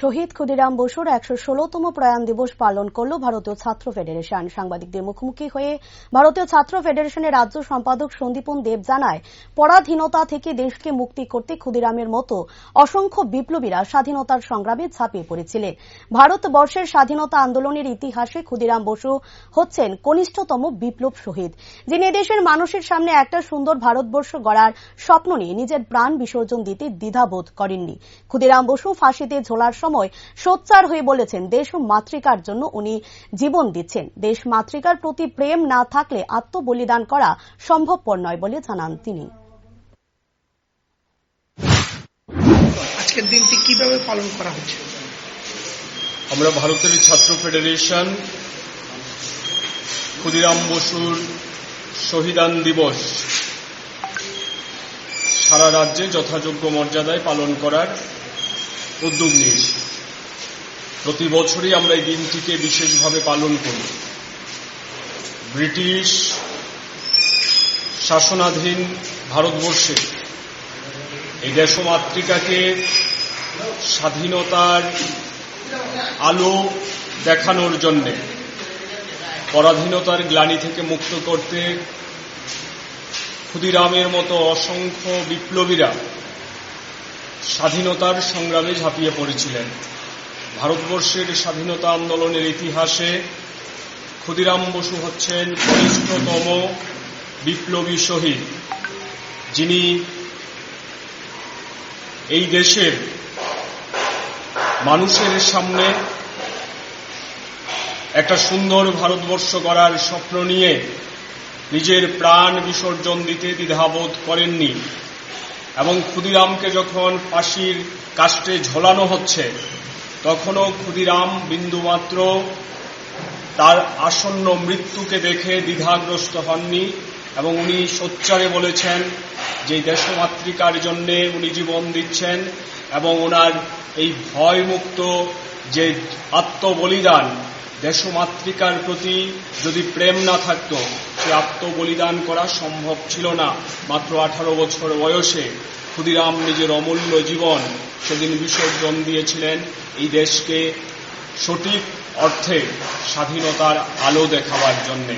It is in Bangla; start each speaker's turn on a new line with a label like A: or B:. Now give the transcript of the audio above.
A: শহীদ ক্ষুদিরাম বসুর ১১৬তম প্রয়াণ দিবস পালন করল ভারতীয় ছাত্র ফেডারেশন। সাংবাদিকদের মুখোমুখি হয়ে ভারতীয় ছাত্র ফেডারেশনের রাজ্য সম্পাদক সন্দীপন দেব জানায়, পরাধীনতা থেকে দেশকে মুক্তি করতে ক্ষুদিরামের মতো অসংখ্য বিপ্লবীরা স্বাধীনতার সংগ্রামে ঝাঁপিয়ে পড়েছিলেন। ভারতবর্ষের স্বাধীনতা আন্দোলনের ইতিহাসে ক্ষুদিরাম বসু হচ্ছেন কনিষ্ঠতম বিপ্লব শহীদ, যিনি দেশের মানুষের সামনে একটা সুন্দর ভারতবর্ষ গড়ার স্বপ্ন নিয়ে নিজের প্রাণ বিসর্জন দিতে দ্বিধাবোধ করেননি। ক্ষুদিরাম বসু ফাঁসিতে ঝোলার সময় সোচ্চার হয়ে বলেছেন, দেশ ও মাতৃকার জন্য উনি জীবন দিচ্ছেন। দেশ মাতৃকার প্রতি প্রেম না থাকলে আত্মবলিদান করা সম্ভবপর নয় বলে জানান তিনি।
B: আজকের দিনটি কিভাবে পালন করা হচ্ছে?
C: আমরা ভারতের ছাত্র ফেডারেশন ক্ষুদিরাম বসুর শহীদান দিবস সারা রাজ্যে যথাযোগ্য মর্যাদায় পালন করার উদ্যোগ নিয়েছি। প্রতি বছরই আমরা এই দিনটিকে বিশেষভাবে পালন করি। ব্রিটিশ শাসনাধীন ভারতবর্ষে এই দেশমাতৃকাকে স্বাধীনতার আলো দেখানোর জন্য, পরাধীনতার গ্লানি থেকে মুক্ত করতে ক্ষুদিরামের মতো অসংখ্য বিপ্লবীরা স্বাধীনতার সংগ্রামে ঝাঁপিয়ে পড়েছিলেন। ভারতবর্ষের স্বাধীনতা আন্দোলনের ইতিহাসে ক্ষুদিরাম বসু হচ্ছেন কনিষ্ঠতম বিপ্লবী শহীদ, যিনি এই দেশের মানুষের সামনে একটা সুন্দর ভারতবর্ষ গড়ার স্বপ্ন নিয়ে নিজের প্রাণ বিসর্জন দিতে দ্বিধাবোধ করেননি। এবং ক্ষুদিরামকে যখন ফাঁসির কাস্টে ঝোলানো হচ্ছে, তখনও ক্ষুদিরাম বিন্দুমাত্র তার আসন্ন মৃত্যুকে দেখে দ্বিধাগ্রস্ত হননি এবং উনি সোচ্চারে বলেছেন যে দেশমাতৃকার জন্য উনি জীবন দিচ্ছেন। এবং ওনার এই ভয়মুক্ত যে আত্মবলিদান, দেশমাতৃকার প্রতি যদি প্রেম না থাকতো, সে আত্মবলিদান করা সম্ভব ছিল না। মাত্র 18 বছর বয়সে ক্ষুদিরাম নিজের অমূল্য জীবন সেদিন বিসর্জন দিয়েছিলেন এই দেশকে সঠিক অর্থে স্বাধীনতার আলো দেখাবার জন্যে।